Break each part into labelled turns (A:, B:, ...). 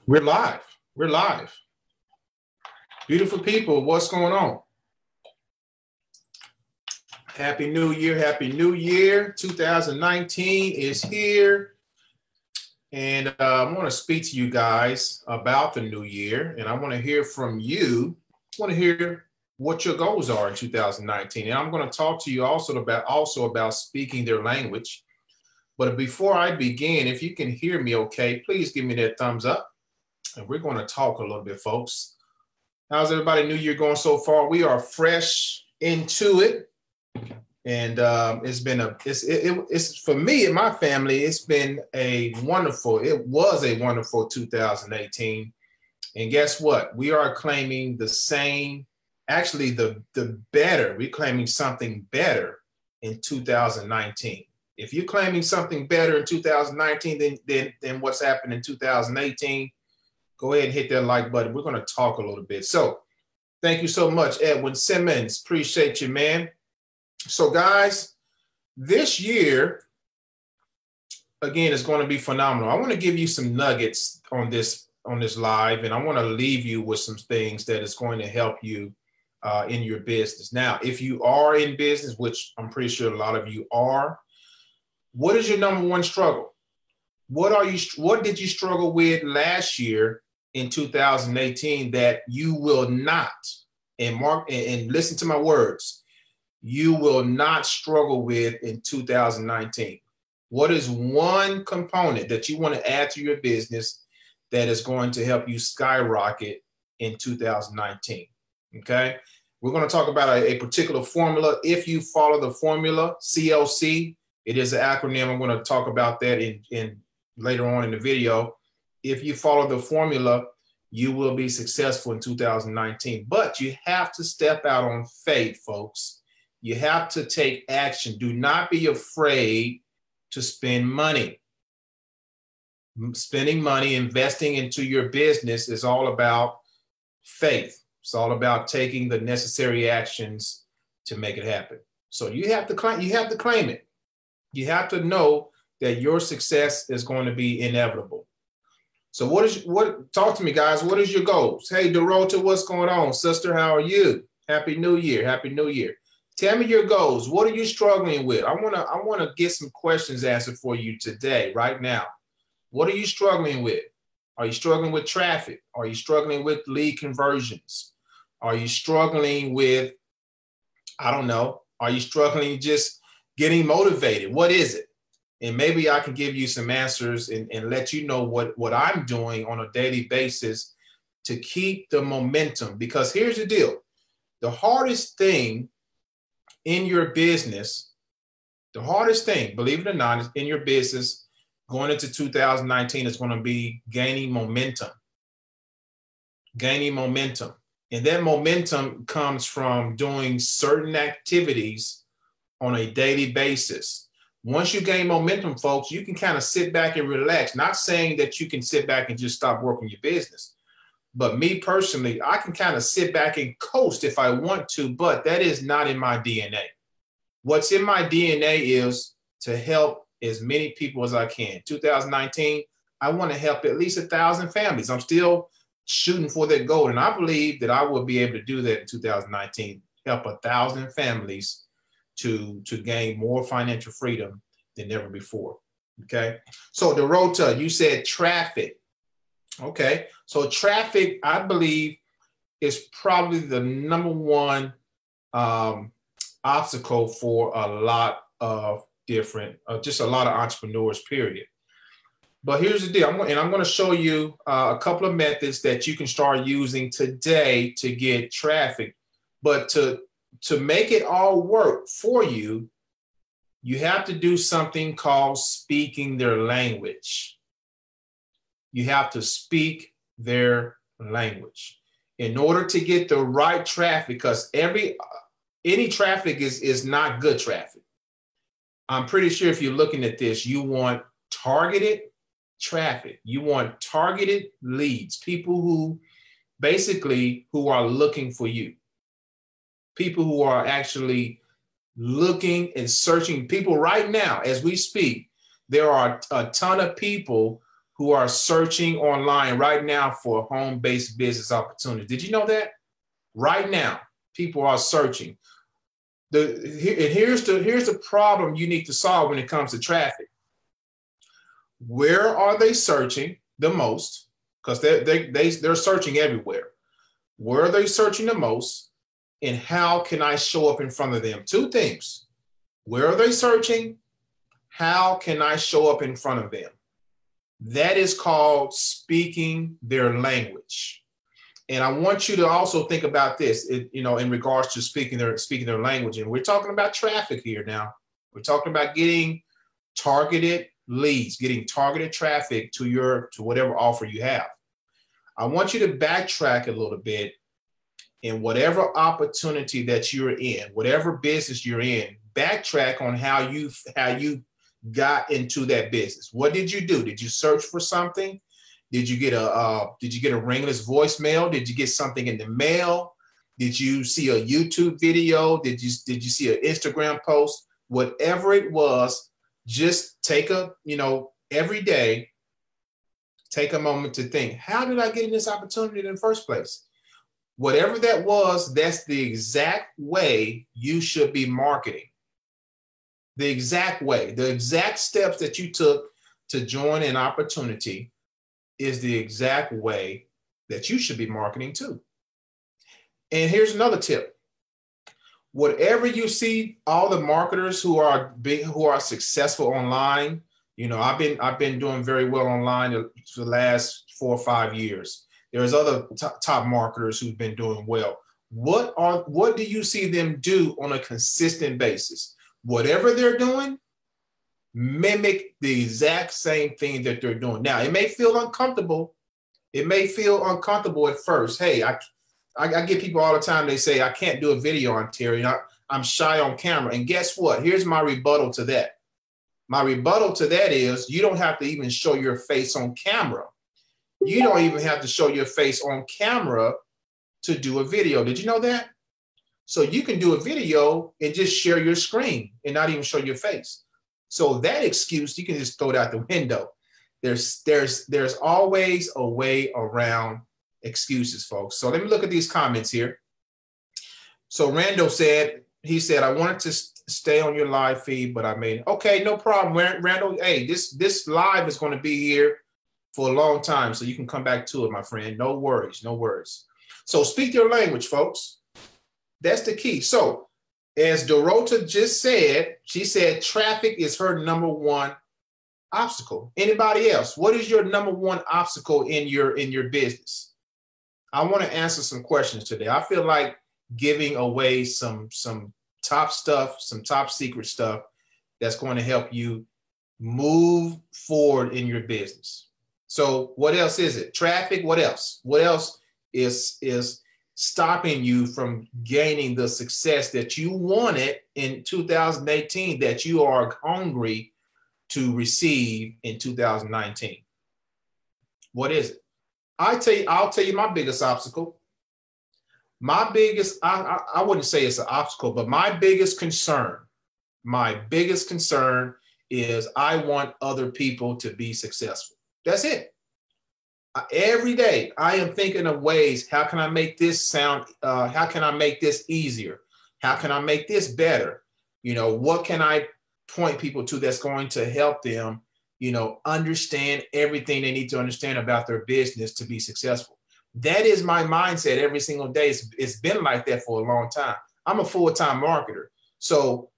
A: We're live. We're live. Beautiful people, what's going on? Happy New Year. Happy New Year. 2019 is here. And I want to speak to you guys about the new year. And I want to hear from you. I want to hear what your goals are in 2019. And I'm going to talk to you also about speaking their language. But before I begin, if you can hear me okay, please give me that thumbs up. And we're going to talk a little bit, folks. How's everybody New Year going so far? We are fresh into it. And it's for me and my family, it was a wonderful 2018. And guess what? We are claiming the same, actually the better. We're claiming something better in 2019. If you're claiming something better in 2019 than what's happened in 2018, go ahead and hit that like button. We're going to talk a little bit. So thank you so much, Edwin Simmons. Appreciate you, man. So guys, this year, again, is going to be phenomenal. I want to give you some nuggets on this live, and I want to leave you with some things that is going to help you in your business. Now, if you are in business, which I'm pretty sure a lot of you are, what is your number one struggle? What did you struggle with last year in 2018 that you will not, and listen to my words, you will not struggle with in 2019? What is one component that you want to add to your business that is going to help you skyrocket in 2019? Okay. We're going to talk about a particular formula. If you follow the formula, CLC, it is an acronym. I'm going to talk about that in later on in the video. If you follow the formula, you will be successful in 2019. But you have to step out on faith, folks. You have to take action. Do not be afraid to spend money. Spending money, investing into your business is all about faith. It's all about taking the necessary actions to make it happen. So you have to claim it. You have to know that your success is going to be inevitable. So talk to me, guys. What is your goals? Hey, Dorota, what's going on? Sister, how are you? Happy New Year. Happy New Year. Tell me your goals. What are you struggling with? I want to get some questions answered for you today, right now. What are you struggling with? Are you struggling with traffic? Are you struggling with lead conversions? Are you struggling with, I don't know, are you struggling just getting motivated? What is it? And maybe I can give you some answers and let you know what I'm doing on a daily basis to keep the momentum. Because here's the deal. The hardest thing in your business, believe it or not, is in your business going into 2019 is going to be gaining momentum. Gaining momentum. And that momentum comes from doing certain activities on a daily basis. Once you gain momentum, folks, you can kind of sit back and relax. Not saying that you can sit back and just stop working your business. But me personally, I can kind of sit back and coast if I want to, but that is not in my DNA. What's in my DNA is to help as many people as I can. 2019, I want to help at least 1,000 families. I'm still shooting for that goal, and I believe that I will be able to do that in 2019, help 1,000 families to gain more financial freedom than ever before. Okay. So Dorota, you said traffic. Okay. So traffic, I believe, is probably the number one obstacle for a lot of just a lot of entrepreneurs, period. But here's the deal. I'm going to show you a couple of methods that you can start using today to get traffic. But to make it all work for you, you have to do something called speaking their language. You have to speak their language in order to get the right traffic, because any traffic is not good traffic. I'm pretty sure if you're looking at this, you want targeted traffic. You want targeted leads, people who are looking for you. People who are actually looking and searching. People right now, as we speak, there are a ton of people who are searching online right now for a home-based business opportunity. Did you know that? Right now, people are searching. Here's the problem you need to solve when it comes to traffic. Where are they searching the most? Because they're searching everywhere. Where are they searching the most? And how can I show up in front of them? Two things. Where are they searching? How can I show up in front of them? That is called speaking their language. And I want you to also think about this, in regards to speaking their language. And we're talking about traffic here now. We're talking about getting targeted leads, getting targeted traffic to whatever offer you have. I want you to backtrack a little bit in whatever opportunity that you're in, whatever business you're in. Backtrack on how you got into that business. What did you do? Did you search for something? Did you get a ringless voicemail? Did you get something in the mail? Did you see a YouTube video? Did you see an Instagram post? Whatever it was, just take every day, take a moment to think, how did I get in this opportunity in the first place? Whatever that was, that's the exact way you should be marketing. The exact way, the exact steps that you took to join an opportunity is the exact way that you should be marketing too. And here's another tip. Whatever you see, all the marketers who are successful online, I've been doing very well online for the last 4 or 5 years. There's other top marketers who've been doing well. What do you see them do on a consistent basis? Whatever they're doing, mimic the exact same thing that they're doing. Now, it may feel uncomfortable. It may feel uncomfortable at first. Hey, I get people all the time, they say, I can't do a video on Terry. I'm shy on camera. And guess what? Here's my rebuttal to that. My rebuttal to that is you don't have to even show your face on camera. You don't even have to show your face on camera to do a video. Did you know that? So you can do a video and just share your screen and not even show your face. So that excuse, you can just throw it out the window. There's always a way around excuses, folks. So let me look at these comments here. So Randall said, I wanted to stay on your live feed, but I made it. Okay, no problem, Randall. Hey, this live is going to be here for a long time, so you can come back to it, my friend. No worries, no worries. So speak your language, folks. That's the key. So as Dorota just said, she said traffic is her number one obstacle. Anybody else? What is your number one obstacle in your business? I want to answer some questions today. I feel like giving away some top stuff, some top secret stuff that's going to help you move forward in your business. So what else is it? Traffic, what else? What else is stopping you from gaining the success that you wanted in 2018 that you are hungry to receive in 2019? What is it? I'll tell you my biggest obstacle. My biggest, I wouldn't say it's an obstacle, but my biggest concern is I want other people to be successful. That's it. Every day I am thinking of ways, how can I make this sound, how can I make this easier? How can I make this better? What can I point people to that's going to help them, understand everything they need to understand about their business to be successful? That is my mindset every single day. It's been like that for a long time. I'm a full-time marketer. So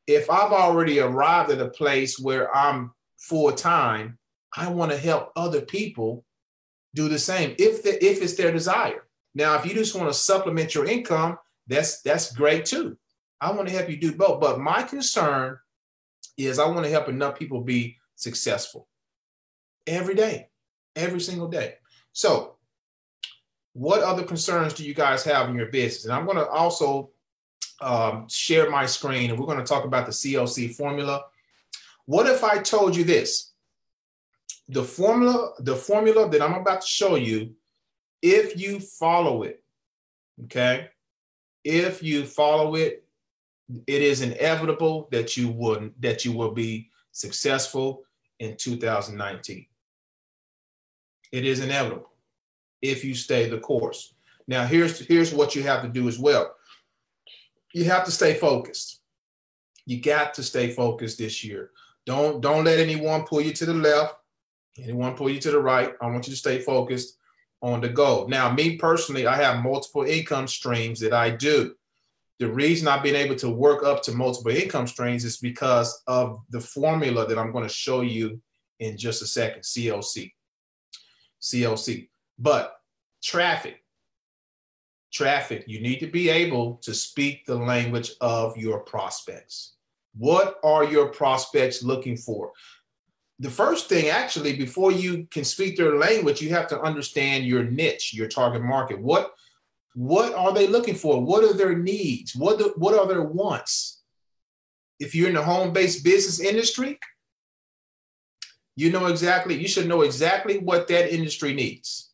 A: if I've already arrived at a place where I'm full-time, I want to help other people do the same if it's their desire. Now, if you just want to supplement your income, that's great too. I want to help you do both. But my concern is I want to help enough people be successful every day, every single day. So what other concerns do you guys have in your business? And I'm going to also share my screen, and we're going to talk about the CLC formula. What if I told you this? The formula that I'm about to show you, if you follow it, okay? If you follow it, it is inevitable that you will be successful in 2019. It is inevitable if you stay the course. Now, here's what you have to do as well. You have to stay focused. You got to stay focused this year. Don't let anyone pull you to the left, anyone pull you to the right. I want you to stay focused on the goal. Now, me personally, I have multiple income streams that I do. The reason I've been able to work up to multiple income streams is because of the formula that I'm going to show you in just a second, CLC. But traffic, you need to be able to speak the language of your prospects. What are your prospects looking for? The first thing, actually, before you can speak their language, you have to understand your niche, your target market. What are they looking for? What are their needs? What are their wants? If you're in the home-based business industry, you should know exactly what that industry needs.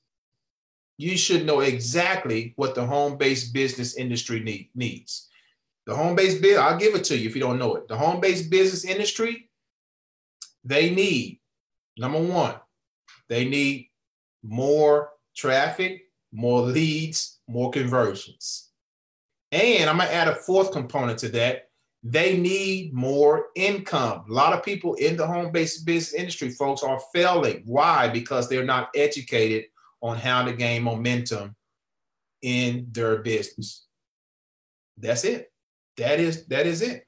A: You should know exactly what the home-based business industry needs. The home-based business, I'll give it to you if you don't know it. The home-based business industry, they need, number one, they need more traffic, more leads, more conversions. And I'm gonna add a fourth component to that. They need more income. A lot of people in the home-based business industry, folks, are failing. Why? Because they're not educated on how to gain momentum in their business. That's it. That is it.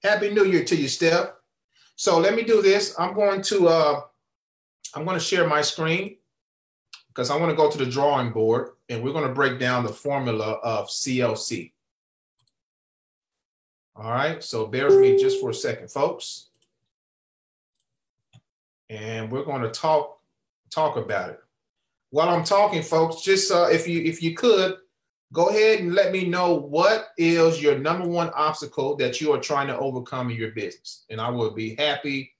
A: Happy New Year to you, Steph. So let me do this. I'm going to share my screen because I want to go to the drawing board and we're going to break down the formula of CLC. All right, so bear with me just for a second, folks. And we're going to talk about it. While I'm talking, folks, just if you could, go ahead and let me know what is your number one obstacle that you are trying to overcome in your business. And I will be happy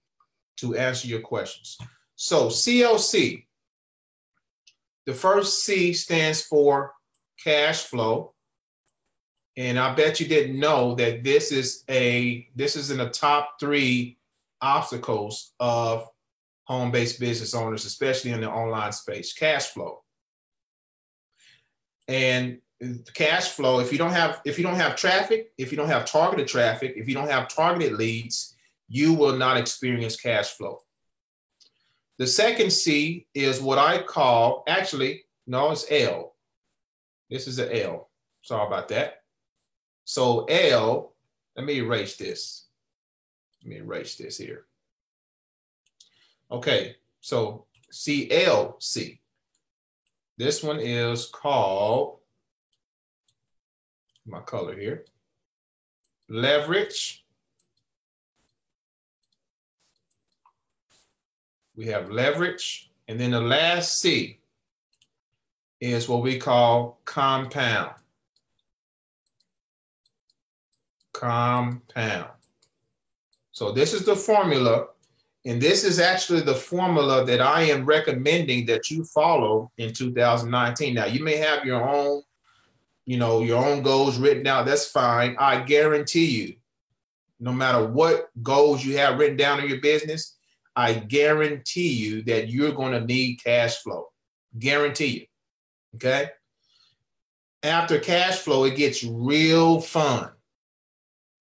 A: to answer your questions. So CLC, the first C stands for cash flow. And I bet you didn't know that this is in the top 3 obstacles of home-based business owners, especially in the online space, cash flow. And cash flow, if you don't have traffic, if you don't have targeted traffic, if you don't have targeted leads, you will not experience cash flow. The second C is what I call, actually, no, it's L. This is an L. Sorry about that. So L, let me erase this. Let me erase this here. Okay, so CLC. This one is called, my color here, leverage. We have leverage. And then the last C is what we call compound. Compound. So this is the formula. And this is actually the formula that I am recommending that you follow in 2019. Now, you may have your own, your own goals written out. That's fine. I guarantee you, no matter what goals you have written down in your business, I guarantee you that you're going to need cash flow. Guarantee you. Okay? After cash flow, it gets real fun.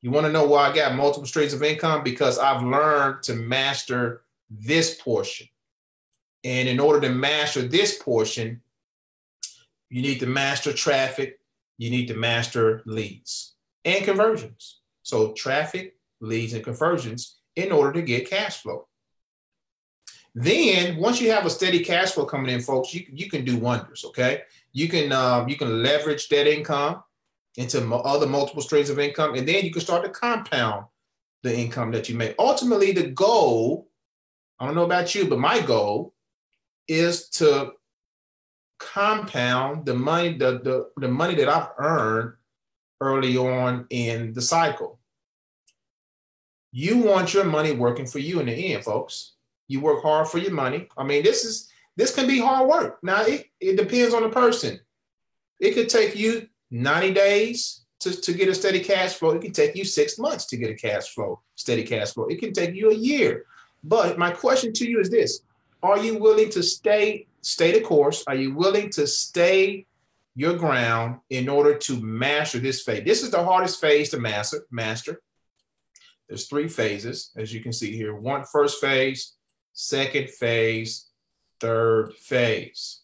A: You want to know why I got multiple streams of income? Because I've learned to master this portion. And in order to master this portion, you need to master traffic. You need to master leads and conversions. So traffic, leads, and conversions in order to get cash flow. Then once you have a steady cash flow coming in, folks, you can do wonders, okay? You can leverage that income into other multiple streams of income, and then you can start to compound the income that you make. Ultimately, the goal, I don't know about you, but my goal is to compound the money, the money that I've earned early on in the cycle. You want your money working for you in the end, folks. You work hard for your money. I mean, this can be hard work. Now, it depends on the person. It could take you 90 days to get a steady cash flow. It can take you 6 months to get a steady cash flow. It can take you a year. But my question to you is this: are you willing to stay stay the course? Are you willing to stay your ground in order to master this phase? This is the hardest phase to master. There's 3 phases, as you can see here. First phase, second phase, third phase.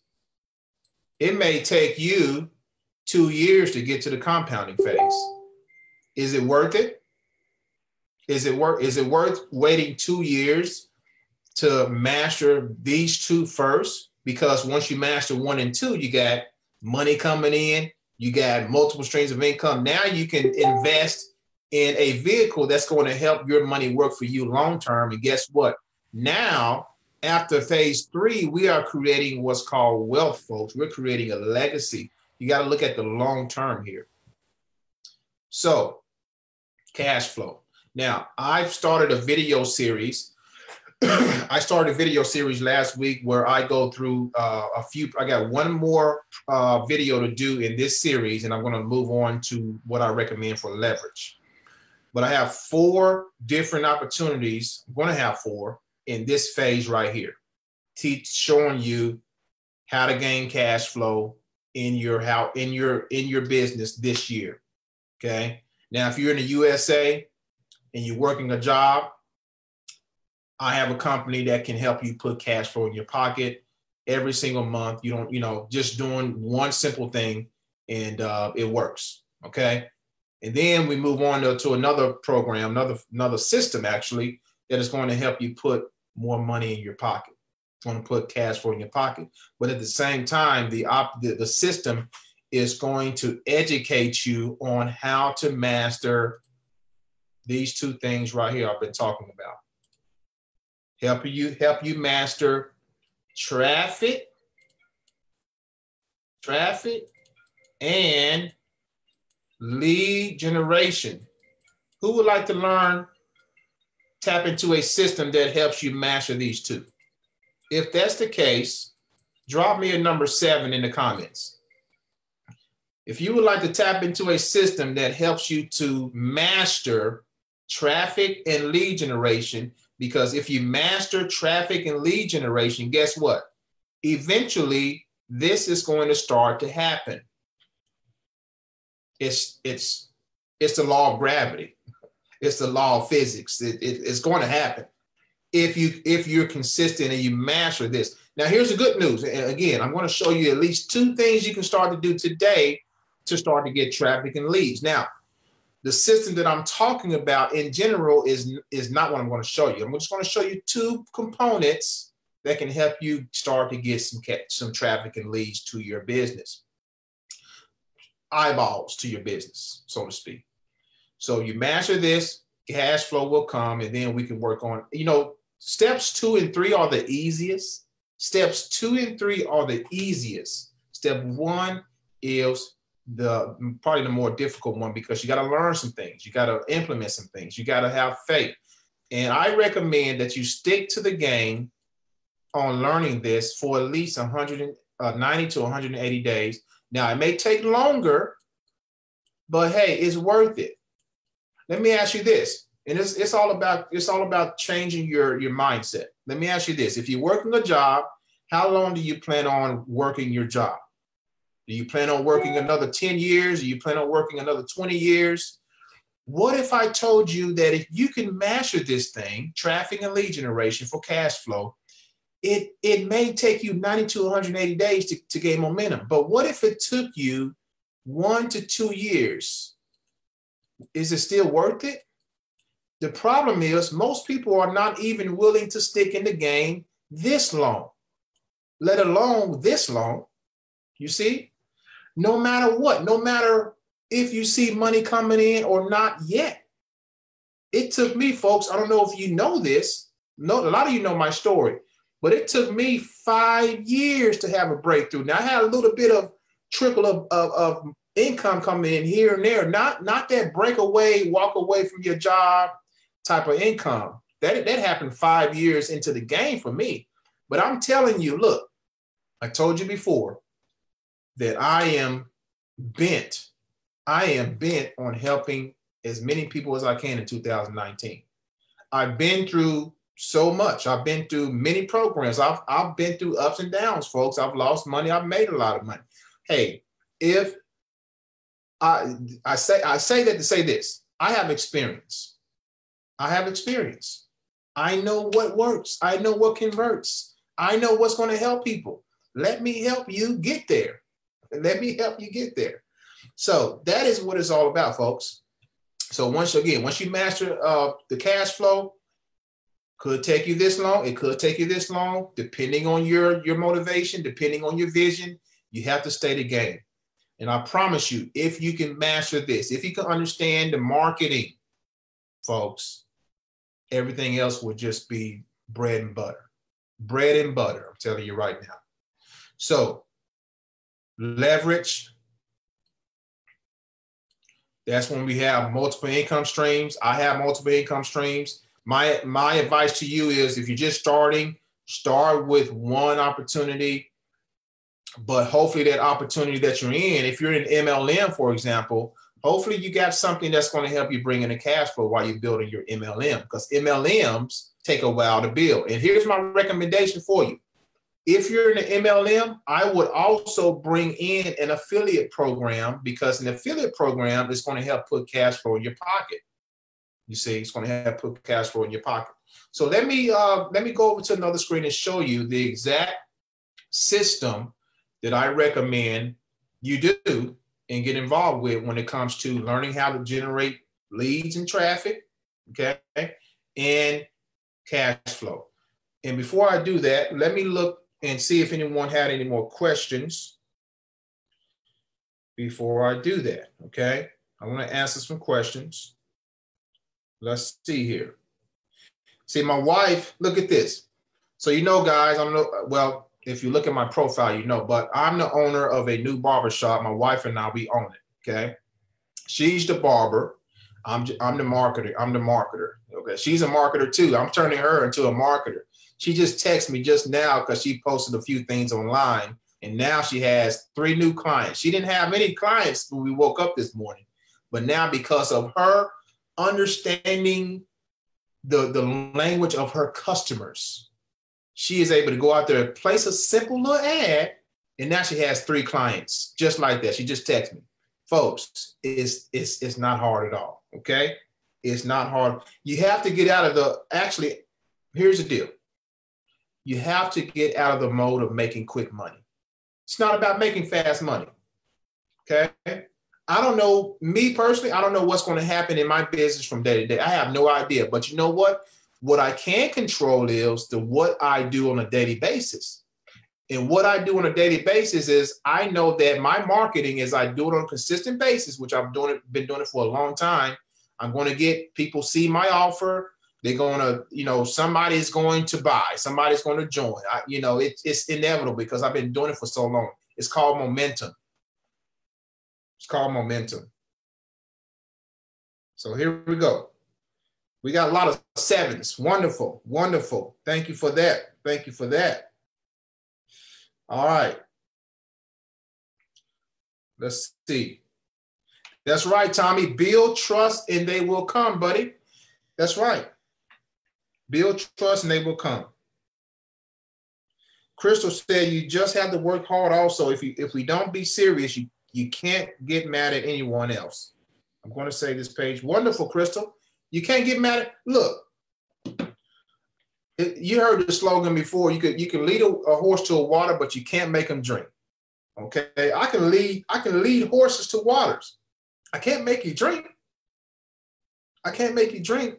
A: It may take you 2 years to get to the compounding phase. Is it worth it? Is it worth waiting 2 years to master these 2 first? Because once you master 1 and 2, you got money coming in, you got multiple streams of income. Now you can invest in a vehicle that's going to help your money work for you long term. And guess what? Now, after phase 3, we are creating what's called wealth, folks. We're creating a legacy. You got to look at the long term here. So, cash flow. Now, I've started a video series. I started a video series last week where I go through I got one more video to do in this series, and I'm going to move on to what I recommend for leverage. But I have 4 different opportunities. I'm going to have 4 in this phase right here, showing you how to gain cash flow in your business this year. Okay. Now, if you're in the USA and you're working a job, I have a company that can help you put cash flow in your pocket every single month. You don't, just doing one simple thing, and it works. Okay. And then we move on to another program, another system actually, that is going to help you put more money in your pocket. It's going to put cash flow in your pocket. But at the same time, the system is going to educate you on how to master these 2 things right here I've been talking about. Help you master traffic and lead generation. Who would like to tap into a system that helps you master these 2? If that's the case, drop me a number 7 in the comments. If you would like to tap into a system that helps you to master traffic and lead generation, because if you master traffic and lead generation, guess what? Eventually, this is going to start to happen. It's the law of gravity. It's the law of physics. It's going to happen if you're consistent and you master this. Now, here's the good news. And again, I'm going to show you at least 2 things you can start to do today to start to get traffic and leads. Now, the system that I'm talking about in general is not what I'm going to show you. I'm just going to show you 2 components that can help you start to get some traffic and leads to your business. Eyeballs to your business, so to speak. So you master this, cash flow will come, and then we can work on, steps 2 and 3 are the easiest. Steps 2 and 3 are the easiest. Step 1 is probably the more difficult one, because you got to learn some things. You got to implement some things. You got to have faith. And I recommend that you stick to the game on learning this for at least 190 to 180 days. Now, it may take longer, but hey, it's worth it. Let me ask you this, and it's all about changing your mindset. Let me ask you this: if you're working a job, how long do you plan on working your job? Do you plan on working another 10 years? Do you plan on working another 20 years? What if I told you that if you can master this thing, traffic and lead generation for cash flow, it may take you 90 to 180 days to gain momentum. But what if it took you 1 to 2 years? Is it still worth it? The problem is most people are not even willing to stick in the game this long, let alone this long. You see, no matter what, no matter if you see money coming in or not yet. It took me, folks, I don't know if you know this. No, a lot of you know my story. But it took me 5 years to have a breakthrough. Now, I had a little bit of trickle of income coming in here and there, not that breakaway, walk away from your job type of income. That happened 5 years into the game for me. But I'm telling you, look, I told you before that I am bent on helping as many people as I can in 2019. I've been through so much. I've been through many programs. I've been through ups and downs, folks. I've lost money. I've made a lot of money. Hey, if I say that to say this, I have experience. I have experience. I know what works. I know what converts. I know what's going to help people. Let me help you get there. Let me help you get there. So that is what it's all about, folks. So once you master the cash flow, could take you this long. It could take you this long, depending on your motivation, depending on your vision. You have to stay the game. And I promise you, if you can master this, if you can understand the marketing, folks, everything else will just be bread and butter. Bread and butter, I'm telling you right now. So leverage. That's when we have multiple income streams. I have multiple income streams. My advice to you is, if you're just starting, start with one opportunity. But hopefully that opportunity that you're in, if you're in MLM, for example, hopefully you got something that's going to help you bring in a cash flow while you're building your MLM, because MLMs take a while to build. And here's my recommendation for you. If you're in an MLM, I would also bring in an affiliate program, because an affiliate program is going to help put cash flow in your pocket. You see, it's going to help put cash flow in your pocket. So let me go over to another screen and show you the exact system that I recommend you do and get involved with when it comes to learning how to generate leads and traffic, okay, and cash flow. And before I do that, let me look and see if anyone had any more questions before I do that, okay? I want to answer some questions. Let's see here. See, my wife, look at this. So, you know, guys, well, if you look at my profile, you know, but I'm the owner of a new barbershop. My wife and I, we own it, okay? She's the barber. I'm the marketer. I'm the marketer, okay? She's a marketer too. I'm turning her into a marketer. She just texted me just now because she posted a few things online, and now she has 3 new clients. She didn't have any clients when we woke up this morning, but now because of her understanding the language of her customers, she is able to go out there and place a simple little ad, and now she has 3 clients just like that. She just texted me. Folks, it's not hard at all, okay? It's not hard. You have to get out of actually, here's the deal. You have to get out of the mode of making quick money. It's not about making fast money, okay? I don't know, me personally, I don't know what's going to happen in my business from day to day. I have no idea, but you know what? What I can control is what I do on a daily basis. And what I do on a daily basis is, I know that my marketing is, I do it on a consistent basis, which I've been doing it for a long time. I'm going to get people see my offer. They're going to, you know, somebody's going to buy, somebody's going to join. It's inevitable because I've been doing it for so long. It's called momentum. It's called momentum. So here we go. We got a lot of 7s. Wonderful, wonderful. Thank you for that. Thank you for that. All right. Let's see. That's right, Tommy. Build trust and they will come, buddy. That's right. Build trust and they will come. Crystal said you just have to work hard also. If we don't be serious, you can't get mad at anyone else. I'm going to say this page. Wonderful, Crystal. You can't get mad at, look, you heard the slogan before. You can lead a horse to a water, but you can't make him drink. Okay. I can lead horses to waters. I can't make you drink. I can't make you drink.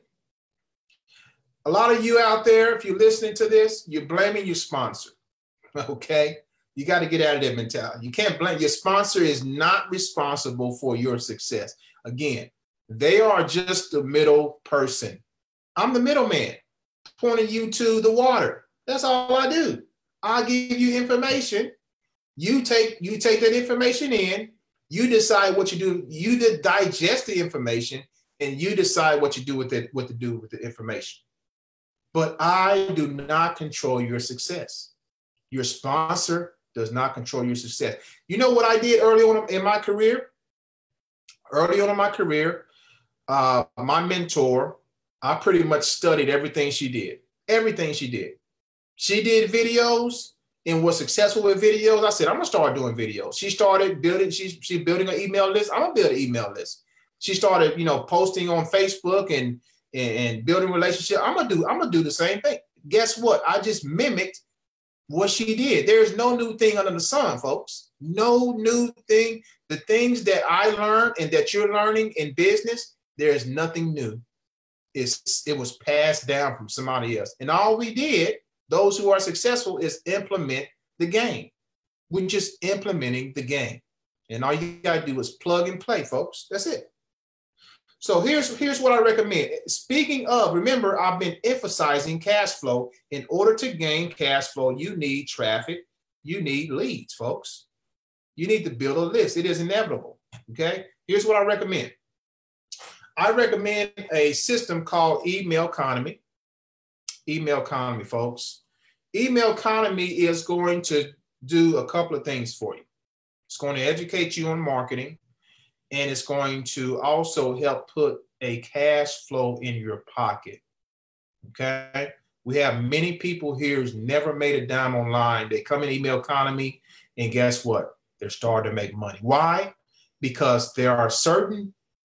A: A lot of you out there, if you're listening to this, you're blaming your sponsor. Okay. You got to get out of that mentality. You can't blame. Your sponsor is not responsible for your success. Again, they are just the middle person. I'm the middleman, pointing you to the water. That's all I do. I'll give you information. You take that information in. You decide what you do. You digest the information, and you decide what you do with it, what to do with the information. But I do not control your success. Your sponsor does not control your success. You know what I did early on in my career? Early on in my career, my mentor, I pretty much studied everything she did. Everything she did. She did videos and was successful with videos. I said, I'm gonna start doing videos. She started building, she's building an email list. I'm gonna build an email list. She started, posting on Facebook and building relationships. I'm gonna do the same thing. Guess what? I just mimicked what she did. There's no new thing under the sun, folks. No new thing. The things that I learned and that you're learning in business, there's nothing new. It was passed down from somebody else. And all we did, those who are successful, is implement the game. We're just implementing the game. And all you got to do is plug and play, folks. That's it. So here's what I recommend. Speaking of, remember, I've been emphasizing cash flow. In order to gain cash flow, you need traffic. You need leads, folks. You need to build a list. It is inevitable, okay? Here's what I recommend. I recommend a system called Email Economy. Email Economy, folks. Email Economy is going to do a couple of things for you. It's going to educate you on marketing, and it's going to also help put a cash flow in your pocket, okay? We have many people here who's never made a dime online. They come in Email Economy, and guess what? They're starting to make money. Why? Because there are certain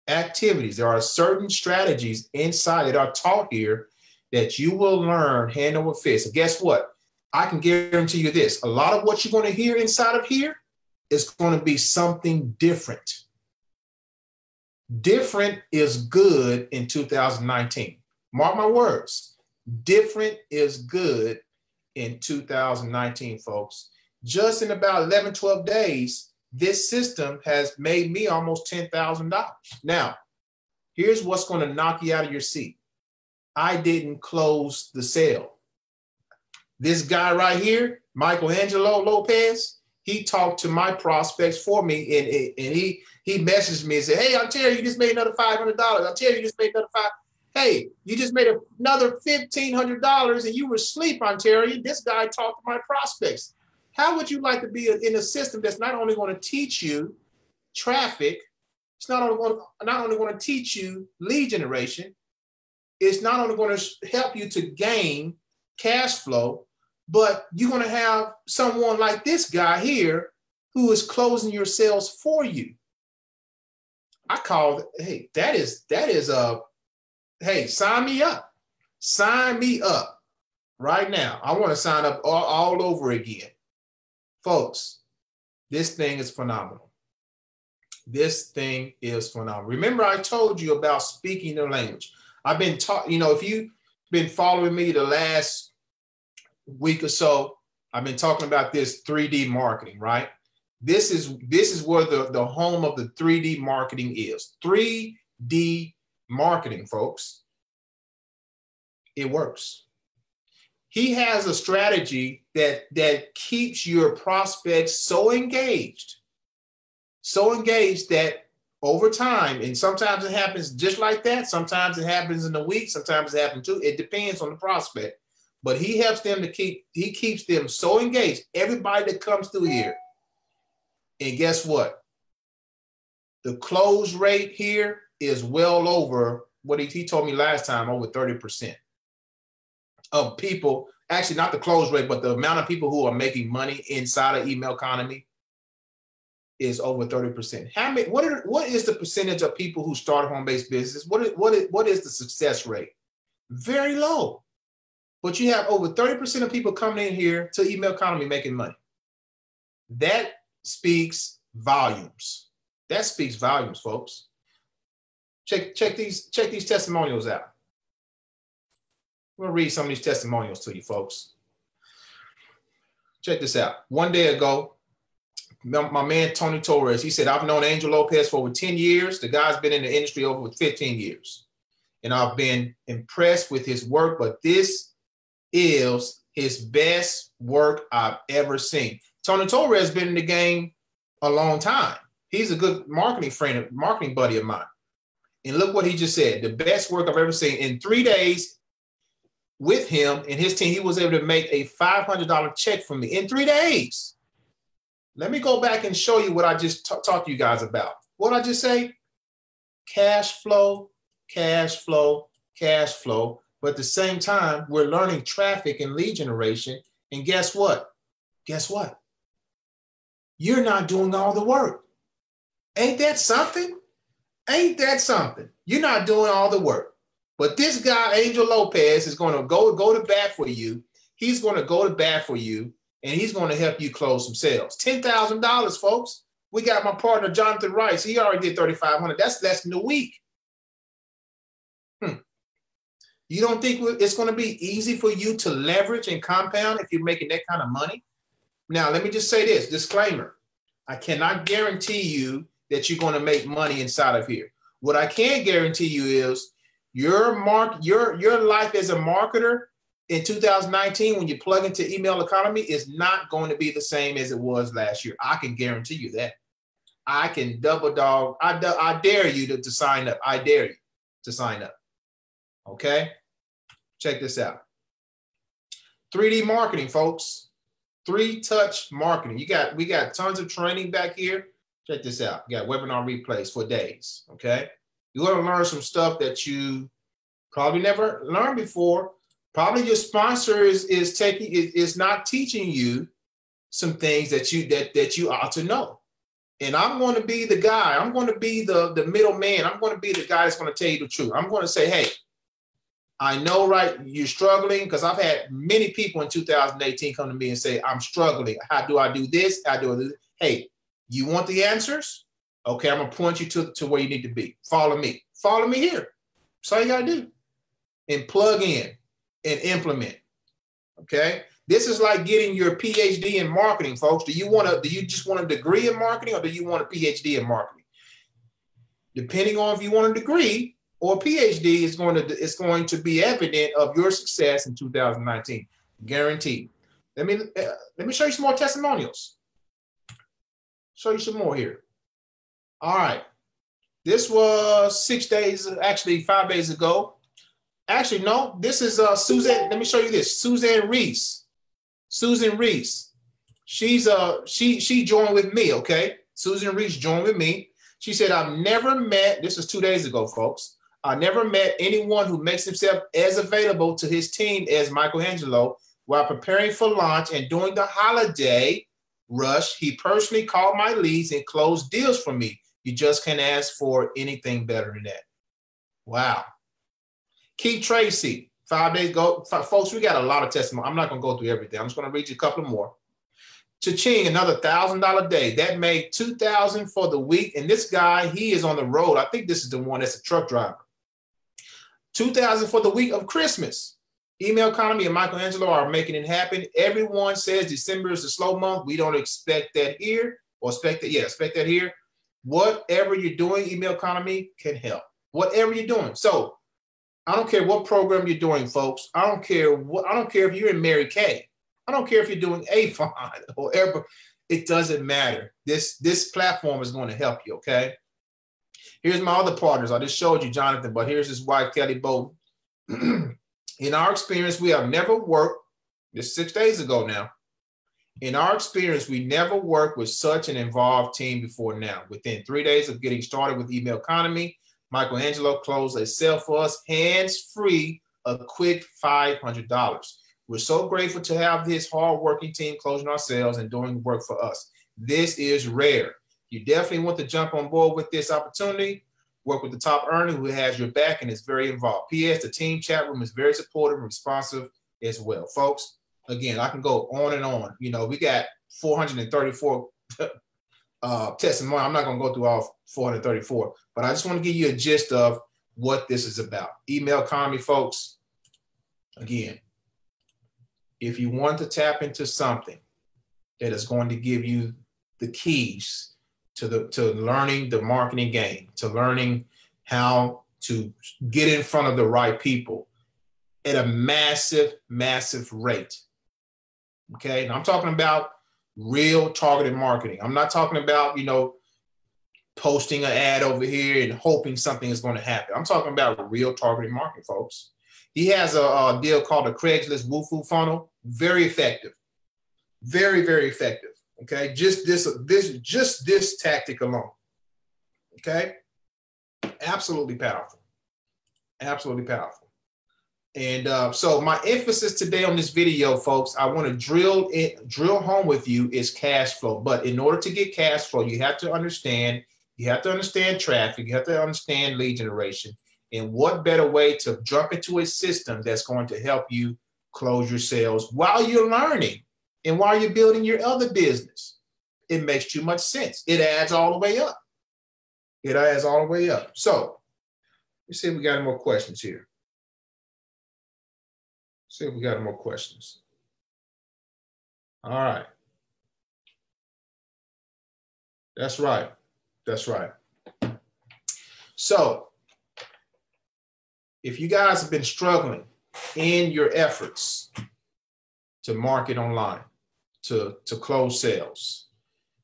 A: activities, there are certain strategies inside that are taught here that you will learn hand over fist. And guess what? I can guarantee you this. A lot of what you're going to hear inside of here is going to be something different. Different is good in 2019. Mark my words. Different is good in 2019, folks. Just in about 11, 12 days, this system has made me almost $10,000. Now, here's what's going to knock you out of your seat. I didn't close the sale. This guy right here, Michelangelo Lopez, he talked to my prospects for me, and he messaged me and said, hey, Ontarian, you just made another $500. Ontarian, you just made another Hey, you just made another $1,500 and you were asleep, Ontarian. This guy talked to my prospects. How would you like to be in a system that's not only going to teach you traffic, it's not only going to teach you lead generation, it's not only going to help you to gain cash flow, but you're going to have someone like this guy here who is closing your sales for you. I call it, hey, that is hey, sign me up. Sign me up right now. I want to sign up all over again. Folks, this thing is phenomenal. This thing is phenomenal. Remember, I told you about speaking the language. I've been taught, if you've been following me the last week or so, I've been talking about this 3D marketing, right? This is where the home of the 3D marketing is. 3D marketing, folks. It works. He has a strategy that keeps your prospects so engaged that over time, and sometimes it happens just like that. Sometimes it happens in a week. Sometimes it happens too. It depends on the prospect. But he helps them he keeps them so engaged. Everybody that comes through here. And guess what? The close rate here is well over what he told me last time, over 30% of people, actually not the close rate, but the amount of people who are making money inside of Email Economy is over 30%. What is the percentage of people who start home-based business? What is the success rate? Very low. But you have over 30% of people coming in here to Email Economy making money. That speaks volumes. That speaks volumes, folks. Check these testimonials out. I'm going to read some of these testimonials to you, folks. Check this out. One day ago, my man, Tony Torres, he said, I've known Angel Lopez for over 10 years. The guy's been in the industry over 15 years. And I've been impressed with his work, but this is his best work I've ever seen. Tony Torres has been in the game a long time. He's a good marketing friend, marketing buddy of mine. And look what he just said. The best work I've ever seen. In 3 days with him and his team, he was able to make a $500 check from me in 3 days. Let me go back and show you what I just talked to you guys about. What did I just say? Cash flow, cash flow, cash flow. But at the same time, we're learning traffic and lead generation. And guess what? Guess what? You're not doing all the work. Ain't that something? Ain't that something? You're not doing all the work. But this guy, Angel Lopez, is going to go to bat for you. He's going to go to bat for you, and he's going to help you close some sales. $10,000, folks. We got my partner, Jonathan Rice. He already did $3,500. That's less than a week. You don't think it's going to be easy for you to leverage and compound if you're making that kind of money? Now, let me just say this, disclaimer. I cannot guarantee you that you're going to make money inside of here. What I can guarantee you is your life as a marketer in 2019, when you plug into email economy, is not going to be the same as it was last year. I can guarantee you that. I can double dog. I dare you to sign up. I dare you to sign up. Okay? Check this out. 3D marketing, folks. 3-touch marketing. We got tons of training back here. Check this out. You got webinar replays for days. Okay? You're going to learn some stuff that you probably never learned before. Probably your sponsor is not teaching you some things that you ought to know. And I'm going to be the guy. I'm going to be the middleman. I'm going to be the guy that's going to tell you the truth. I'm going to say, hey, I know, right, you're struggling, because I've had many people in 2018 come to me and say, I'm struggling. How do I do this? How do I do this? Hey, you want the answers? Okay, I'm going to point you to where you need to be. Follow me. Follow me here. That's all you got to do. And plug in and implement. Okay? This is like getting your PhD in marketing, folks. Do you just want a degree in marketing, or do you want a PhD in marketing? Depending on if you want a degree or a PhD, is going to be evident of your success in 2019. Guaranteed. Let me show you some more testimonials. Show you some more here. All right. This was 5 days ago. Actually, no, this is Suzanne. Let me show you this. Suzanne Reese. Susan Reese. She joined with me, okay? Susan Reese joined with me. She said, I've never met, this is 2 days ago, folks. I never met anyone who makes himself as available to his team as Michelangelo while preparing for launch, and during the holiday rush, he personally called my leads and closed deals for me. You just can't ask for anything better than that. Wow. Keith Tracy, 5 days ago. Folks, we got a lot of testimony. I'm not going to go through everything. I'm just going to read you a couple more. Cha-ching, another $1,000 day. That made $2,000 for the week. And this guy, he is on the road. I think this is the one that's a truck driver. $2,000 for the week of Christmas. Email Economy and Michelangelo are making it happen. Everyone says December is a slow month. We don't expect that here, or expect that here. Whatever you're doing, Email Economy can help. Whatever you're doing. So I don't care what program you're doing, folks. I don't care if you're in Mary Kay. I don't care if you're doing Avon or ever. It doesn't matter. This platform is going to help you, okay? Here's my other partners. I just showed you Jonathan, but here's his wife, Kelly Bowden. In our experience, we have never worked, this is 6 days ago now. In our experience, we never worked with such an involved team before now. Within 3 days of getting started with Email Economy, Michelangelo closed a sale for us, hands-free, a quick $500. We're so grateful to have this hard-working team closing our sales and doing work for us. This is rare. You definitely want to jump on board with this opportunity. Work with the top earner who has your back and is very involved. P.S. The team chat room is very supportive and responsive as well. Folks, again, I can go on and on. You know, we got 434 testimony. I'm not going to go through all 434, but I just want to give you a gist of what this is about. Email Economy, folks. Again, if you want to tap into something that is going to give you the keys to learning the marketing game, to learning how to get in front of the right people at a massive, massive rate. Okay, now I'm talking about real targeted marketing. I'm not talking about, posting an ad over here and hoping something is going to happen. I'm talking about real targeted marketing, folks. He has a deal called the Craigslist Woofu funnel. Very effective. Very, very effective. Okay, just this tactic alone. Okay, absolutely powerful. Absolutely powerful. And so my emphasis today on this video, folks, I want to drill home with you is cash flow. But in order to get cash flow, you have to understand traffic, you have to understand lead generation. And what better way to jump into a system that's going to help you close your sales while you're learning and while you're building your other business? It makes too much sense. It adds all the way up. It adds all the way up. So let's see if we got any more questions here. See if we got more questions. All right. That's right. That's right. So if you guys have been struggling in your efforts to market online, to close sales,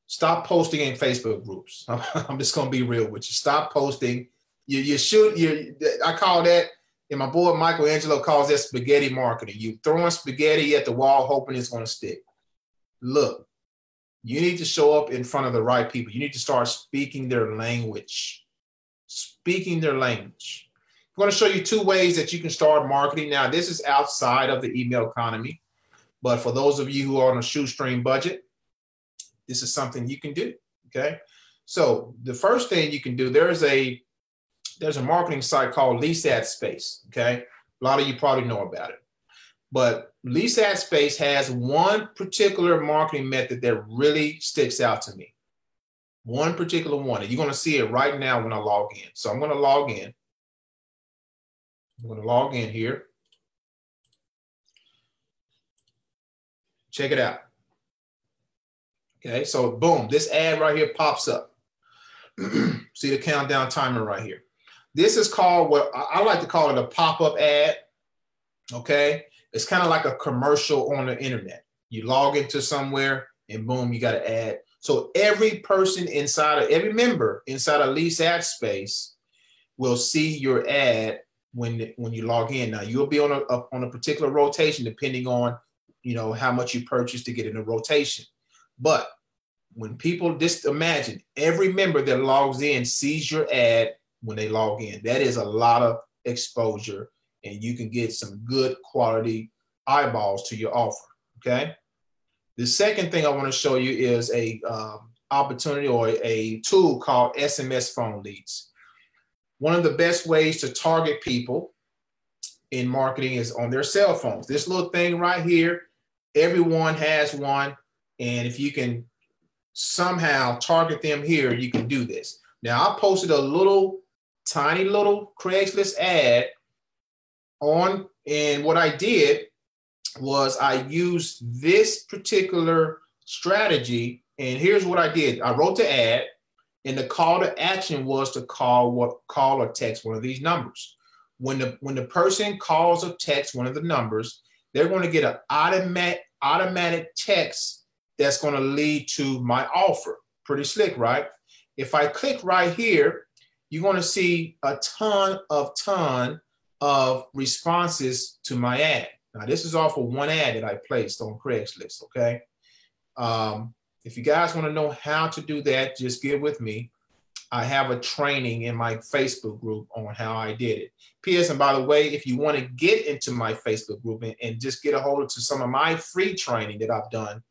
A: stop posting in Facebook groups. I'm just going to be real with you. Stop posting. I call that, and my boy Michelangelo calls that spaghetti marketing. You throwing spaghetti at the wall hoping it's going to stick. Look, you need to show up in front of the right people. You need to start speaking their language. Speaking their language. I'm going to show you 2 ways that you can start marketing. Now, this is outside of the email economy, but for those of you who are on a shoestring budget, this is something you can do, okay? So the first thing you can do, there's a marketing site called Lease Ad Space, okay? A lot of you probably know about it. But Lease Ad Space has one particular marketing method that really sticks out to me. One particular one. And you're going to see it right now when I log in. So I'm going to log in. I'm going to log in here. Check it out. Okay, so boom, this ad right here pops up. See the countdown timer right here. This is called what I like to call it a pop-up ad. Okay, it's kind of like a commercial on the internet. You log into somewhere and boom, you got an ad. So every member inside a Lease Ad Space will see your ad when you log in. Now you'll be on a particular rotation depending on how much you purchase to get in a rotation. But when people, just imagine every member that logs in sees your ad when they log in. That is a lot of exposure, and you can get some good quality eyeballs to your offer, okay? The second thing I want to show you is a opportunity or a tool called SMS phone leads. One of the best ways to target people in marketing is on their cell phones. This little thing right here, everyone has one, and if you can somehow target them here, you can do this. Now, I posted a tiny little Craigslist ad and what I did was I used this particular strategy, and here's what I did. I wrote the ad, and the call to action was to call or text one of these numbers. When the person calls or texts one of the numbers, they're going to get an automatic text that's going to lead to my offer. Pretty slick, right? If I click right here, you're going to see a ton of responses to my ad. Now, this is off of one ad that I placed on Craigslist, okay? If you guys want to know how to do that, just get with me. I have a training in my Facebook group on how I did it. P.S. And by the way, if you want to get into my Facebook group and just get a hold of some of my free training that I've done,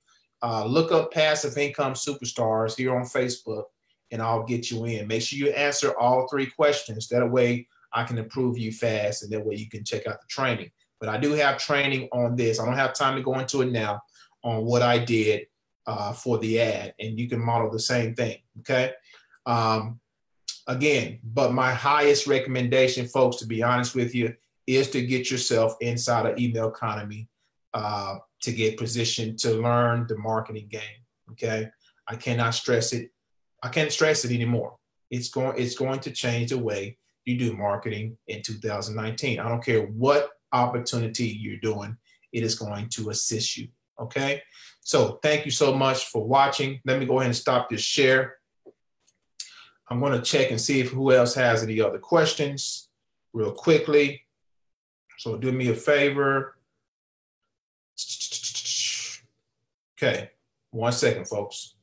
A: look up Passive Income Superstars here on Facebook, and I'll get you in. Make sure you answer all 3 questions. That way I can approve you fast, and that way you can check out the training. But I do have training on this. I don't have time to go into it now on what I did for the ad, and you can model the same thing, okay? Again, but my highest recommendation, folks, to be honest with you, is to get yourself inside an email economy to get positioned to learn the marketing game, okay? I cannot stress it. I can't stress it anymore. It's going to change the way you do marketing in 2019. I don't care what opportunity you're doing, it is going to assist you, okay? So thank you so much for watching. Let me go ahead and stop this share. I'm going to check and see if who else has any other questions real quickly. So do me a favor. Okay, 1 second, folks.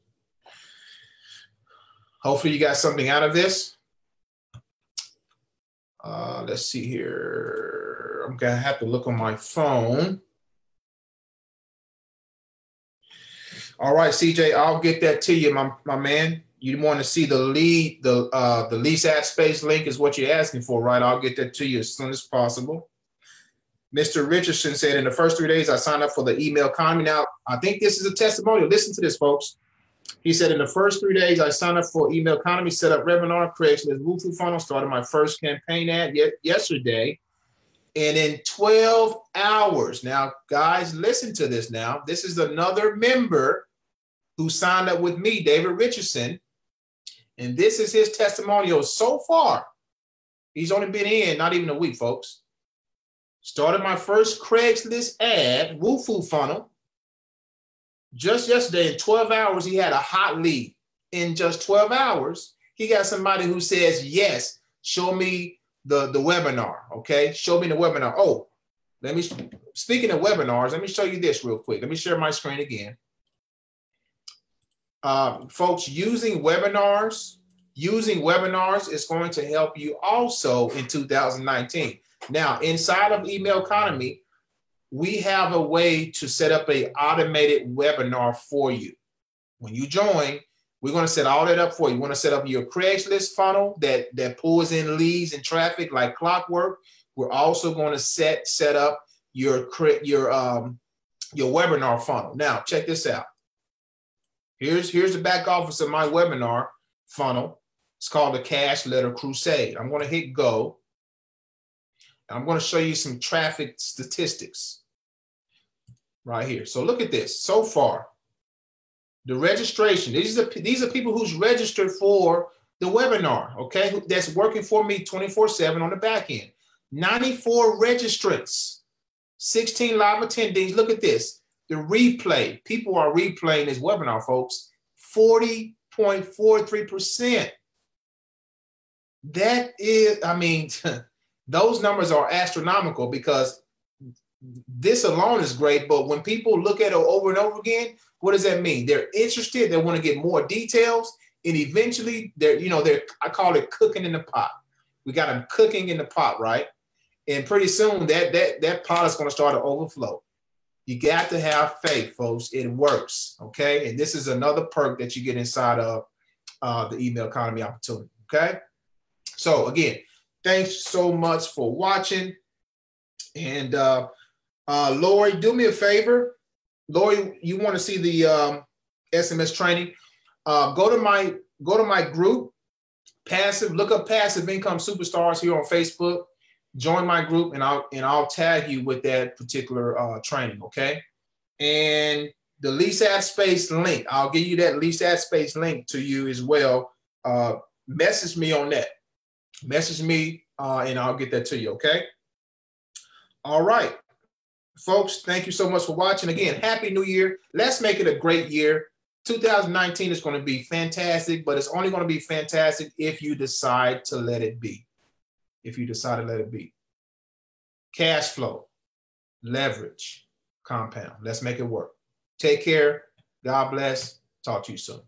A: Hopefully you got something out of this. Let's see here. I'm gonna have to look on my phone. All right, CJ, I'll get that to you, my man. You want to see the lead, the lease ad space link is what you're asking for, right? I'll get that to you as soon as possible. Mr. Richardson said, in the first 3 days, I signed up for the email economy. Now, I think this is a testimonial. Listen to this, folks. He said, in the first 3 days, I signed up for email economy, set up webinar, creation of Woofu funnel, started my first campaign ad yesterday. And in 12 hours, now, guys, listen to this now. This is another member who signed up with me, David Richardson. And this is his testimonial so far. He's only been in not even a week, folks. Started my first Craigslist ad, Woofu funnel. Just yesterday, in 12 hours, he had a hot lead. In just 12 hours, he got somebody who says, yes, show me the webinar, okay? Show me the webinar. Oh, speaking of webinars, let me show you this real quick. Let me share my screen again. Folks, using webinars is going to help you also in 2019. Now, inside of Email Economy, we have a way to set up an automated webinar for you. When you join, we're going to set all that up for you. You want to set up your Craigslist funnel that pulls in leads and traffic like clockwork. We're also going to set up your webinar funnel. Now, check this out. Here's the back office of my webinar funnel. It's called the Cash Letter Crusade. I'm going to hit go. I'm going to show you some traffic statistics right here. So look at this. So far, the registration, these are people who's registered for the webinar, okay? That's working for me 24/7 on the back end. 94 registrants, 16 live attendees. Look at this. The replay, people are replaying this webinar, folks, 40.43%. That is, I mean, those numbers are astronomical because this alone is great, but when people look at it over and over again, what does that mean? They're interested, they want to get more details, and eventually I call it cooking in the pot. We got them cooking in the pot, right? And pretty soon that pot is going to start to overflow. You got to have faith, folks. It works, okay? And this is another perk that you get inside of the email economy opportunity, okay? So again, thanks so much for watching. And Lori, do me a favor. Lori, you want to see the SMS training? Go to my group, passive. Look up Passive Income Superstars here on Facebook. Join my group, and I'll tag you with that particular training. Okay, and the lease ad space link. I'll give you that lease ad space link to you as well. Message me on that. Message me, and I'll get that to you. Okay. All right. Folks, thank you so much for watching. Again, Happy New Year. Let's make it a great year. 2019 is going to be fantastic, but it's only going to be fantastic if you decide to let it be. If you decide to let it be. Cash flow, leverage, compound. Let's make it work. Take care. God bless. Talk to you soon.